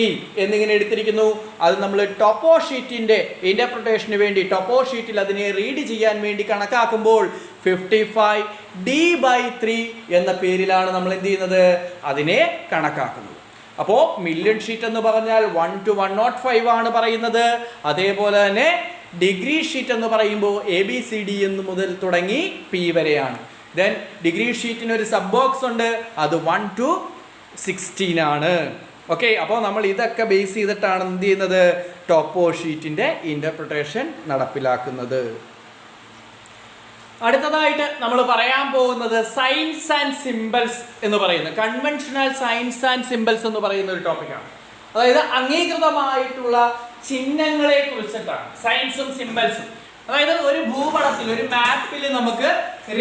[SPEAKER 1] എന്നിങ്ങനെ എടുത്തിരിക്കുന്നു. അത് നമ്മൾ ടോപ്പോ ഷീറ്റിന്റെ ഇന്റർപ്രിട്ടേഷന് വേണ്ടി ടോപ്പോ ഷീറ്റിൽ അതിനെ റീഡ് ചെയ്യാൻ വേണ്ടി കണക്കാക്കുമ്പോൾ 55D/3 എന്ന പേരിലാണ് നമ്മൾ എന്ത് ചെയ്യുന്നത്, അതിനെ കണക്കാക്കുന്നത്. അപ്പോൾ മില്യൺ ഷീറ്റ് എന്ന് പറഞ്ഞാൽ 1 to 105 ആണ് പറയുന്നത്. അതേപോലെ തന്നെ ഡിഗ്രി ഷീറ്റ് എന്ന് പറയുമ്പോൾ ABCD എന്ന് മുതൽ തുടങ്ങി P വരെയാണ്. ദെൻ ഡിഗ്രി ഷീറ്റിന് ഒരു സബ് ബോക്സ് ഉണ്ട്, അത് 1 to 16 ആണ്. ഓക്കെ, അപ്പോൾ നമ്മൾ ഇതൊക്കെ ബേസ് ചെയ്തിട്ടാണ് എന്ത് ചെയ്യുന്നത്, ടോപ്പോ ഷീറ്റിന്റെ ഇന്റർപ്രിട്ടേഷൻ നടപ്പിലാക്കുന്നത്. അടുത്തതായിട്ട് നമ്മൾ പറയാൻ പോകുന്നത് സൈൻസ് ആൻഡ് സിംബൽസ് എന്ന് പറയുന്നത്, കൺവെൻഷണൽ സൈൻസ് ആൻഡ് സിംബൽസ് എന്ന് പറയുന്ന ഒരു ടോപ്പിക്കാണ്. അതായത് അംഗീകൃതമായിട്ടുള്ള ചിഹ്നങ്ങളെ കുറിച്ചിട്ടാണ് സയൻസും സിംബൽസും. അതായത് ഒരു ഭൂപടത്തിൽ, ഒരു മാപ്പിൽ നമുക്ക്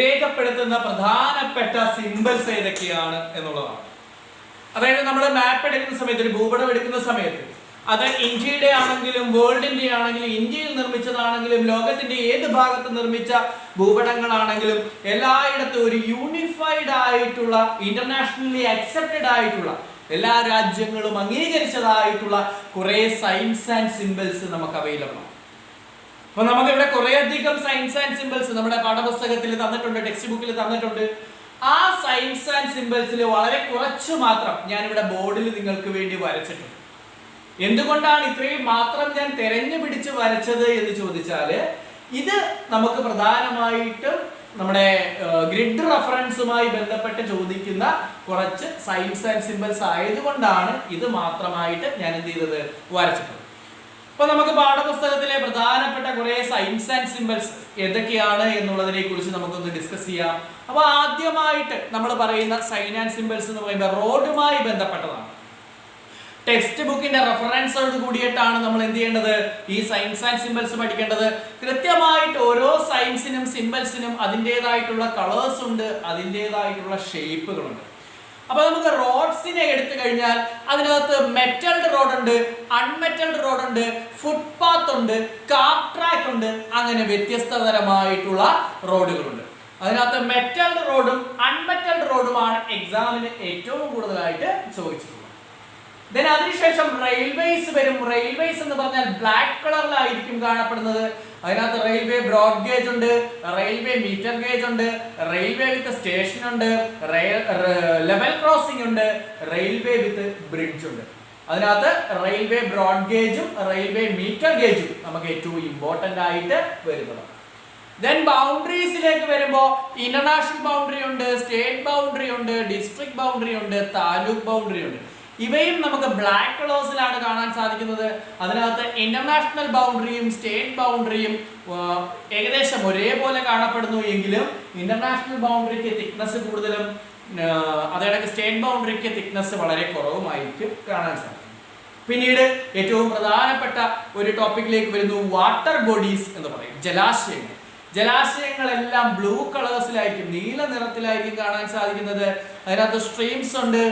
[SPEAKER 1] രേഖപ്പെടുത്തുന്ന പ്രധാനപ്പെട്ട സിംബൽസ് ഏതൊക്കെയാണ് എന്നുള്ളതാണ്. അതായത് നമ്മൾ മാപ്പ് എടുക്കുന്ന സമയത്ത്, ഒരു ഭൂപടം എടുക്കുന്ന സമയത്ത്, അത് ഇന്ത്യയുടെ ആണെങ്കിലും വേൾഡിന്റെ ആണെങ്കിലും, ഇന്ത്യയിൽ നിർമ്മിച്ചതാണെങ്കിലും ലോകത്തിന്റെ ഏത് ഭാഗത്ത് നിർമ്മിച്ച ഭൂപടങ്ങളാണെങ്കിലും എല്ലായിടത്തും ഒരു യൂണിഫൈഡ് ആയിട്ടുള്ള, ഇന്റർനാഷണലി അക്സെപ്റ്റഡ് ആയിട്ടുള്ള, എല്ലാ രാജ്യങ്ങളും അംഗീകരിച്ചതായിട്ടുള്ള കുറെ സൈൻസ് ആൻഡ് സിംബൽസ് നമുക്ക് അവൈലബിൾ ആണ്. അപ്പൊ നമുക്ക് ഇവിടെ കുറെ അധികം സയൻസ് ആൻഡ് സിംബൽസ് നമ്മുടെ പാഠപുസ്തകത്തിൽ തന്നിട്ടുണ്ട്, ടെക്സ്റ്റ് ബുക്കിൽ തന്നിട്ടുണ്ട്. ആ സയൻസ് ആൻഡ് സിംബൽസിൽ വളരെ കുറച്ച് മാത്രം ഞാനിവിടെ ബോർഡിൽ നിങ്ങൾക്ക് വേണ്ടി വരച്ചിട്ടുണ്ട്. എന്തുകൊണ്ടാണ് ഇത്രയും മാത്രം ഞാൻ തെരഞ്ഞു പിടിച്ച് വരച്ചത് എന്ന് ചോദിച്ചാല്, ഇത് നമുക്ക് പ്രധാനമായിട്ടും നമ്മുടെ ഗ്രിഡ് റെഫറൻസുമായി ബന്ധപ്പെട്ട് ചോദിക്കുന്ന കുറച്ച് സൈൻസ് ആൻഡ് സിംബൽസ് ആയതുകൊണ്ടാണ് ഇത് മാത്രമായിട്ട് ഞാൻ എന്ത് ചെയ്തത്, വരച്ചിട്ടുള്ളത്. അപ്പൊ നമുക്ക് പാഠപുസ്തകത്തിലെ പ്രധാനപ്പെട്ട കുറെ സൈൻസ് ആൻഡ് സിംബൽസ് ഏതൊക്കെയാണ് എന്നുള്ളതിനെ കുറിച്ച് നമുക്കൊന്ന് ഡിസ്കസ് ചെയ്യാം. അപ്പൊ ആദ്യമായിട്ട് നമ്മൾ പറയുന്ന സൈൻ ആൻഡ് സിംബൽസ് എന്ന് പറയുമ്പോൾ റോഡുമായി ബന്ധപ്പെട്ടതാണ്. ടെക്സ്റ്റ് ബുക്കിന്റെ റെഫറൻസോട് കൂടിയിട്ടാണ് നമ്മൾ എന്ത് ചെയ്യേണ്ടത്, ഈ സൈൻസ് ആൻഡ് സിംബൽസ് പഠിക്കേണ്ടത്. കൃത്യമായിട്ട് ഓരോ സൈൻസിനും സിംബൽസിനും അതിൻ്റെതായിട്ടുള്ള കളേഴ്സ് ഉണ്ട്, അതിൻ്റെതായിട്ടുള്ള ഷേപ്പുകളുണ്ട്. അപ്പൊ നമുക്ക് റോഡ്സിനെ എടുത്തു കഴിഞ്ഞാൽ അതിനകത്ത് മെറ്റൽഡ് റോഡ് ഉണ്ട്, അൺമെറ്റൽഡ് റോഡ് ഉണ്ട്, ഫുട്പാത്ത് ഉണ്ട്, കാർ ട്രാക്ക് ഉണ്ട്, അങ്ങനെ വ്യത്യസ്ത തരമായിട്ടുള്ള റോഡുകളുണ്ട്. അതിനകത്ത് മെറ്റൽഡ് റോഡും അൺമെറ്റൽഡ് റോഡുമാണ് എക്സാമിന് ഏറ്റവും കൂടുതലായിട്ട് ചോദിച്ചിട്ടുള്ളത്. ദെൻ അതിനുശേഷം റെയിൽവേസ് വരും. റെയിൽവേസ് എന്ന് പറഞ്ഞാൽ ബ്ലാക്ക് കളറിലായിരിക്കും കാണപ്പെടുന്നത്. അതിനകത്ത് റെയിൽവേ ബ്രോഡ് ഗേജ് ഉണ്ട്, റെയിൽവേ മീറ്റർ ഗേജ് ഉണ്ട്, റെയിൽവേ വിത്ത് സ്റ്റേഷൻ ഉണ്ട്, ലെവൽ ക്രോസിംഗ് ഉണ്ട്, റെയിൽവേ വിത്ത് ബ്രിഡ്ജ് ഉണ്ട്. അതിനകത്ത് റെയിൽവേ ബ്രോഡ് ഗേജും റെയിൽവേ മീറ്റർ ഗേജും നമുക്ക് ഏറ്റവും ഇമ്പോർട്ടന്റ് ആയിട്ട് വരുന്നതാണ്. ദെൻ ബൗണ്ടറീസിലേക്ക് വരുമ്പോൾ ഇന്റർനാഷണൽ ബൗണ്ടറി ഉണ്ട്, സ്റ്റേറ്റ് ബൗണ്ടറി ഉണ്ട്, ഡിസ്ട്രിക്ട് ബൗണ്ടറി ഉണ്ട്, താലൂക്ക് ബൗണ്ടറി ഉണ്ട്. ഇവയും നമുക്ക് ബ്ലാക്ക് കളേഴ്സിലാണ് കാണാൻ സാധിക്കുന്നത്. അതിനകത്ത് ഇന്റർനാഷണൽ ബൗണ്ടറിയും സ്റ്റേറ്റ് ബൗണ്ടറിയും ഏകദേശം ഒരേപോലെ കാണപ്പെടുന്നു എങ്കിലും ഇന്റർനാഷണൽ ബൗണ്ടറിക്ക് തിക്നെസ് കൂടുതലും അതേടൊക്കെ സ്റ്റേറ്റ് ബൗണ്ടറിക്ക് തിക്നെസ് വളരെ കുറവുമായിരിക്കും കാണാൻ സാധിക്കും. പിന്നീട് ഏറ്റവും പ്രധാനപ്പെട്ട ഒരു ടോപ്പിക്കിലേക്ക് വരുന്നു, വാട്ടർ ബോഡീസ് എന്ന് പറയും, ജലാശയങ്ങൾ. ജലാശയങ്ങളെല്ലാം ബ്ലൂ കളേഴ്സിലായിരിക്കും, നീല നിറത്തിലായിരിക്കും കാണാൻ സാധിക്കുന്നത്. അതിനകത്ത് സ്ട്രീംസ് ഉണ്ട്,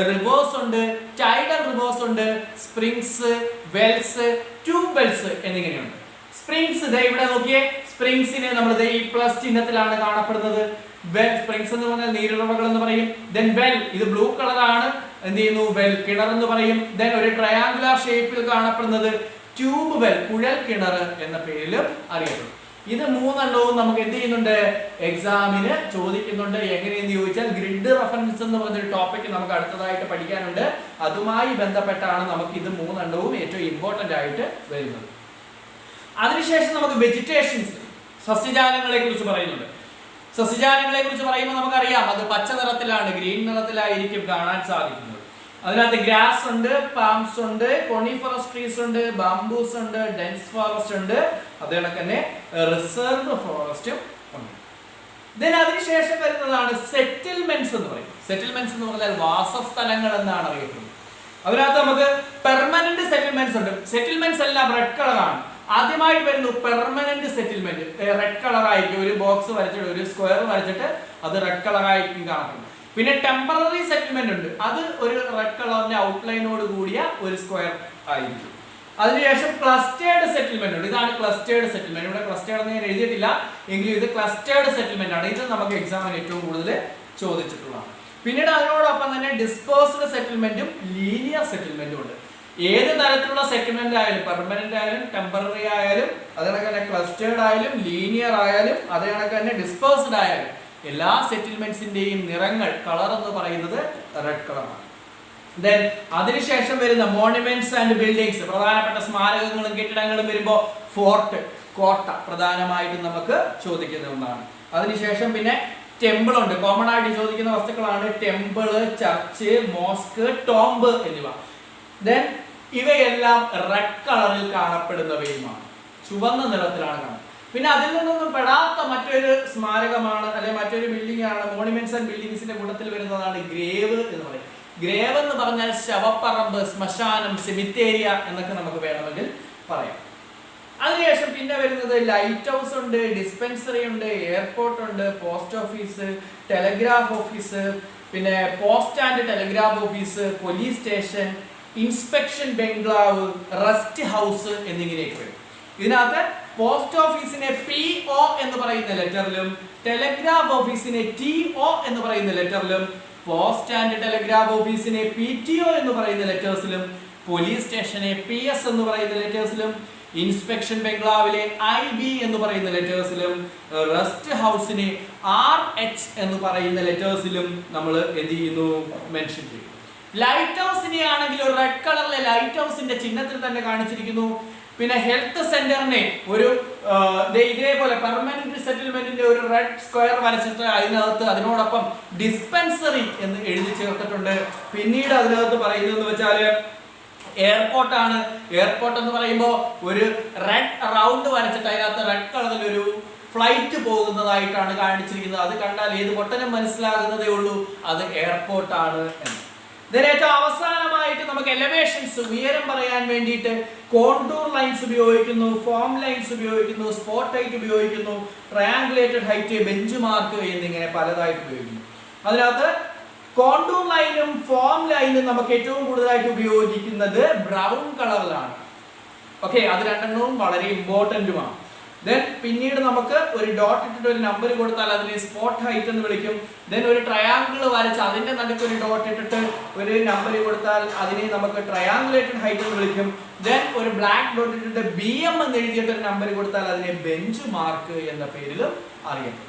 [SPEAKER 1] റിവേഴ്സ് ഉണ്ട്, ടൈഡൽ റിവേഴ്സ് ഉണ്ട്, സ്പ്രിങ്സ്, വെൽസ്, ട്യൂബ് വെൽസ് എന്നിങ്ങനെയുണ്ട്. സ്പ്രിങ്സ് ഇവിടെ നോക്കിയേ, സ്പ്രിങ്സിനെ നമ്മൾ ഈ പ്ലസ് ചിഹ്നത്തിലാണ് കാണപ്പെടുന്നത്. വെൽ സ്പ്രിങ്സ് എന്ന് പറഞ്ഞാൽ നീരുറവകൾ എന്ന് പറയും. ദെൻ വെൽ ഇത് ബ്ലൂ കളറാണ്, എന്ത് ചെയ്യുന്നു, വെൽ കിണർ എന്ന് പറയും. ദെൻ ഒരു ട്രയാങ്കുലർ ഷേപ്പിൽ കാണപ്പെടുന്നത് ട്യൂബ് വെൽ, കുഴൽ കിണർ എന്ന പേരിലും അറിയപ്പെടും. ഇത് മൂന്നെണ്ണവും നമുക്ക് എന്ത് ചെയ്യുന്നുണ്ട്, എക്സാമിന് ചോദിക്കുന്നുണ്ട്. എങ്ങനെയെന്ന് ചോദിച്ചാൽ ഗ്രിഡ് റെഫറൻസ് എന്ന് പറഞ്ഞൊരു ടോപ്പിക് നമുക്ക് അടുത്തതായിട്ട് പഠിക്കാനുണ്ട്. അതുമായി ബന്ധപ്പെട്ടാണ് നമുക്ക് ഇത് മൂന്നെണ്ണവും ഏറ്റവും ഇമ്പോർട്ടന്റ് ആയിട്ട് വരുന്നത്. അതിനുശേഷം നമുക്ക് വെജിറ്റേഷൻസ്, സസ്യജാലങ്ങളെ കുറിച്ച് പറയുന്നുണ്ട്. സസ്യജാലങ്ങളെ കുറിച്ച് പറയുമ്പോൾ നമുക്കറിയാം അത് പച്ച നിറത്തിലാണ്, ഗ്രീൻ നിറത്തിലായിരിക്കും കാണാൻ സാധിക്കുന്നത്. അതിനകത്ത് ഗ്രാസ് ഉണ്ട്, പാംസ് ഉണ്ട്, കോണിഫറസ് ട്രീസ് ഉണ്ട്, ബാംബൂസ് ഉണ്ട്, ഡെൻസ് ഫോറസ്റ്റ് ഉണ്ട്, അതേണക്ക് തന്നെ റിസർവ് ഫോറസ്റ്റും ഉണ്ട്. ദെൻ അതിനുശേഷം വരുന്നതാണ് സെറ്റിൽമെന്റ്സ് എന്ന് പറയും. സെറ്റിൽമെന്റ്സ് എന്ന് പറഞ്ഞാൽ വാസസ്ഥലങ്ങൾ എന്നാണ് അറിയപ്പെടുന്നത്. അതിനകത്ത് നമുക്ക് പെർമനന്റ് സെറ്റിൽമെന്റ്സ് ഉണ്ട്. സെറ്റിൽമെന്റ്സ് എല്ലാം റെഡ് കളറാണ്. ആദ്യമായിട്ട് വരുന്നു പെർമനന്റ് സെറ്റിൽമെന്റ്, റെഡ് കളർ ആയിരിക്കും. ഒരു ബോക്സ് വരച്ചിട്ട്, ഒരു സ്ക്വയർ വരച്ചിട്ട് അത് റെഡ് കളർ ആയിരിക്കും കാണപ്പെടുന്നത്. പിന്നെ ടെമ്പററി സെറ്റിൽമെന്റ് ഉണ്ട്, അത് ഒരു റെഡ് കളറിന്റെ ഔട്ട്ലൈനോട് കൂടിയ ഒരു സ്ക്വയർ ആയിരിക്കും. അതിനുശേഷം ക്ലസ്റ്റേർഡ് സെറ്റിൽമെന്റ് ഉണ്ട്. ഇതാണ് ക്ലസ്റ്റേർഡ് സെറ്റിൽമെന്റ്. ഇവിടെ ക്ലസ്റ്റേർഡ് എന്ന് ഞാൻ എഴുതിയിട്ടില്ല എങ്കിലും ഇത് ക്ലസ്റ്റേർഡ് സെറ്റിൽമെന്റ് ആണ്. ഇത് നമുക്ക് എക്സാമിന് ഏറ്റവും കൂടുതൽ ചോദിച്ചിട്ടുള്ളതാണ്. പിന്നീട് അതിനോടൊപ്പം തന്നെ ഡിസ്പേഴ്സ്ഡ് സെറ്റിൽമെന്റും ലീനിയർ സെറ്റിൽമെന്റും ഉണ്ട്. ഏത് തരത്തിലുള്ള സെറ്റിൽമെന്റ് ആയാലും, പെർമനന്റ് ആയാലും ടെമ്പററി ആയാലും, അതേണക്ക് തന്നെ ക്ലസ്റ്റേർഡ് ആയാലും ലീനിയർ ആയാലും അതേണക്ക് തന്നെ ഡിസ്പേഴ്സ്ഡ് ആയാലും എല്ലാ സെറ്റിൽമെന്റ്സിന്റെയും നിറങ്ങൾ, കളർ എന്ന് പറയുന്നത് റെഡ് കളറാണ്. ദെൻ അതിനുശേഷം വരുന്ന മോണുമെന്റ്സ് ആൻഡ് ബിൽഡിങ്സ്, പ്രധാനപ്പെട്ട സ്മാരകങ്ങളും കെട്ടിടങ്ങളും വരുമ്പോൾ ഫോർട്ട്, കോട്ട പ്രധാനമായിട്ടും നമുക്ക് ചോദിക്കുന്ന ഒന്നാണ്. അതിനുശേഷം പിന്നെ ടെമ്പിൾ ഉണ്ട്. കോമൺ ആയിട്ട് ചോദിക്കുന്ന വസ്തുക്കളാണ് ടെമ്പിള്, ചർച്ച്, മോസ്ക്, ടോംബ് എന്നിവ. ദെൻ ഇവയെല്ലാം റെഡ് കളറിൽ കാണപ്പെടുന്നവയുമാണ്, ചുവന്ന നിറത്തിലാണ് കാണുന്നത്. പിന്നെ അതിൽ നിന്നൊന്നും പെടാത്ത മറ്റൊരു സ്മാരകമാണ് അല്ലെങ്കിൽ മറ്റൊരു ബിൽഡിംഗ് ആണ്, മോണുമെന്റ്സ് ആൻഡ് ബിൽഡിങ്സിന്റെ കൂട്ടത്തിൽ വരുന്നതാണ് ഗ്രേവ് എന്ന് പറയുന്നത്. ഗ്രേവ് എന്ന് പറഞ്ഞാൽ ശവപ്പറമ്പ്, ശ്മശാനം, സെമിത്തേരിയ എന്നൊക്കെ നമുക്ക് വേണമെങ്കിൽ പറയാം. അതിനുശേഷം പിന്നെ വരുന്നത് ലൈറ്റ് ഹൗസ് ഉണ്ട്, ഡിസ്പെൻസറി ഉണ്ട്, എയർപോർട്ട് ഉണ്ട്, പോസ്റ്റ് ഓഫീസ്, ടെലഗ്രാഫ് ഓഫീസ്, പിന്നെ post and telegraph office, police station, inspection bungalow, rest house എന്നിങ്ങനെയൊക്കെ വരും. ഇതിനകത്ത് പോസ്റ്റ് ഓഫീസിനെ PO എന്ന് പറയുന്ന ലെറ്ററിലും ടെലഗ്രാഫ് ഓഫീസിനെ TO എന്ന് പറയുന്ന ലെറ്ററിലും, പോസ്റ്റ് ആൻഡ് ടെലഗ്രാഫ് ഓഫീസിനെ PTO എന്ന് പറയുന്ന ലെറ്റേഴ്സിലും, പോലീസ് സ്റ്റേഷനെ PS എന്ന് പറയുന്ന ലെറ്റേഴ്സിലും, ഇൻസ്പെക്ഷൻ ബംഗ്ലാവിലെ IB എന്ന് പറയുന്ന ലെറ്റേഴ്സിലും, റെസ്റ്റ് ഹൗസിനെ RH എന്ന് പറയുന്ന ലെറ്റേഴ്സിലും നമ്മൾ എന്ത് ചെയ്യുന്നു, മെൻഷൻ ചെയ്യും. ലൈറ്റ് ഹൗസിനെ ആണെങ്കിൽ ഒരു റെഡ് കളറിലെ ലൈറ്റ് ഹൗസിന്റെ ചിഹ്നത്തിൽ തന്നെ കാണിച്ചിരിക്കുന്നു. പിന്നെ ഹെൽത്ത് സെന്ററിനെ ഒരു ഇതേപോലെ പെർമനന്റ് സെറ്റിൽമെന്റിന്റെ ഒരു റെഡ് സ്ക്വയർ വരച്ചിട്ട് അതിനകത്ത് അതിനോടൊപ്പം ഡിസ്പെൻസറി എന്ന് എഴുതി ചേർത്തിട്ടുണ്ട്. പിന്നീട് അതിനകത്ത് പറയുന്നത് വെച്ചാൽ എയർപോർട്ടാണ്. എയർപോർട്ട് എന്ന് പറയുമ്പോൾ ഒരു റെഡ് റൗണ്ട് വരച്ചിട്ട് അതിനകത്ത് റെഡ് കളറിൽ ഒരു ഫ്ലൈറ്റ് പോകുന്നതായിട്ടാണ് കാണിച്ചിരിക്കുന്നത്. അത് കണ്ടാൽ ഏത് പൊട്ടനും മനസ്സിലാകുന്നതേ ഉള്ളൂ അത് എയർപോർട്ടാണ് എന്ന്. ഏറ്റവും അവസാനമായിട്ട് നമുക്ക് എലവേഷൻസ് ഉയരം പറയാൻ വേണ്ടിയിട്ട് കോണ്ടൂർ ലൈൻസ് ഉപയോഗിക്കുന്നു, ഫോം ലൈൻസ് ഉപയോഗിക്കുന്നു, സ്പോട്ട് ഹൈറ്റ് ഉപയോഗിക്കുന്നു, ട്രയാങ്കുലേറ്റഡ് ഹൈറ്റ്, ബെഞ്ച് മാർക്ക് എന്നിങ്ങനെ പലതായിട്ട് ഉപയോഗിക്കുന്നു. അതിനകത്ത് കോണ്ടൂർ ലൈനും ഫോം ലൈനും നമുക്ക് ഏറ്റവും കൂടുതലായിട്ട് ഉപയോഗിക്കുന്നത് ബ്രൗൺ കളറിലാണ്. ഓക്കെ, അത് രണ്ടെണ്ണവും വളരെ ഇമ്പോർട്ടന്റുമാണ്. ദെൻ പിന്നീട് നമുക്ക് ഒരു ഡോട്ട് ഇട്ടിട്ട് ഒരു നമ്പർ കൊടുത്താൽ അതിനെ സ്പോട്ട് ഹൈറ്റ് എന്ന് വിളിക്കും. ദെൻ ഒരു ട്രയാങ്കിൾ വരച്ച് അതിന്റെ നടുക്ക് ഒരു ഡോട്ട് ഇട്ടിട്ട് ഒരു നമ്പർ കൊടുത്താൽ അതിനെ നമുക്ക് ട്രയാങ്കുലേറ്റഡ് ഹൈറ്റ് എന്ന് വിളിക്കും. ദെൻ ഒരു ബ്ലാക്ക് ഡോട്ട് ഇട്ടിട്ട് BM എന്ന് എഴുതിയിട്ട് ഒരു നമ്പർ കൊടുത്താൽ അതിനെ ബെഞ്ച് മാർക്ക് എന്ന പേരിലും അറിയപ്പെടും.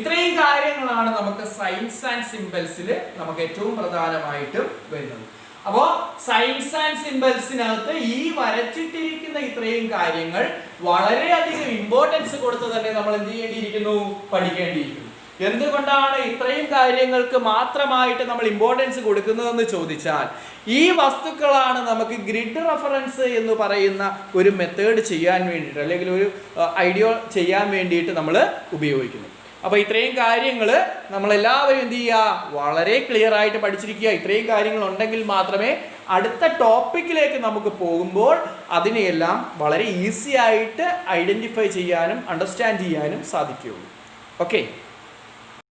[SPEAKER 1] ഇത്രയും കാര്യങ്ങളാണ് നമുക്ക് സൈൻസ് ആൻഡ് സിംബൽസിൽ നമുക്ക് ഏറ്റവും പ്രധാനമായിട്ട് വരുന്നത്. അപ്പോ സൈൻസ് ആൻഡ് സിംബൽസിനകത്ത് ഈ വരച്ചിട്ടിരിക്കുന്ന ഇത്രയും കാര്യങ്ങൾ വളരെയധികം ഇമ്പോർട്ടൻസ് കൊടുത്ത് തന്നെ നമ്മൾ എന്ത് ചെയ്യേണ്ടിയിരിക്കുന്നു, പഠിക്കേണ്ടിയിരിക്കുന്നു. എന്തുകൊണ്ടാണ് ഇത്രയും കാര്യങ്ങൾക്ക് മാത്രമായിട്ട് നമ്മൾ ഇമ്പോർട്ടൻസ് കൊടുക്കുന്നതെന്ന് ചോദിച്ചാൽ ഈ വസ്തുക്കളാണ് നമുക്ക് ഗ്രിഡ് റെഫറൻസ് എന്ന് പറയുന്ന ഒരു മെത്തേഡ് ചെയ്യാൻ വേണ്ടിയിട്ട് അല്ലെങ്കിൽ ഒരു ഐഡിയ ചെയ്യാൻ വേണ്ടിയിട്ട് നമ്മൾ ഉപയോഗിക്കുന്നു. അപ്പോൾ ഇത്രയും കാര്യങ്ങൾ നമ്മളെല്ലാവരും എന്ത് ചെയ്യുക, വളരെ ക്ലിയർ ആയിട്ട് പഠിച്ചിരിക്കുക. ഇത്രയും കാര്യങ്ങൾ ഉണ്ടെങ്കിൽ മാത്രമേ അടുത്ത ടോപ്പിക്കിലേക്ക് നമുക്ക് പോകുമ്പോൾ അതിനെയെല്ലാം വളരെ ഈസി ആയിട്ട് ഐഡൻറ്റിഫൈ ചെയ്യാനും അണ്ടർസ്റ്റാൻഡ് ചെയ്യാനും സാധിക്കുകയുള്ളൂ. ഓക്കെ.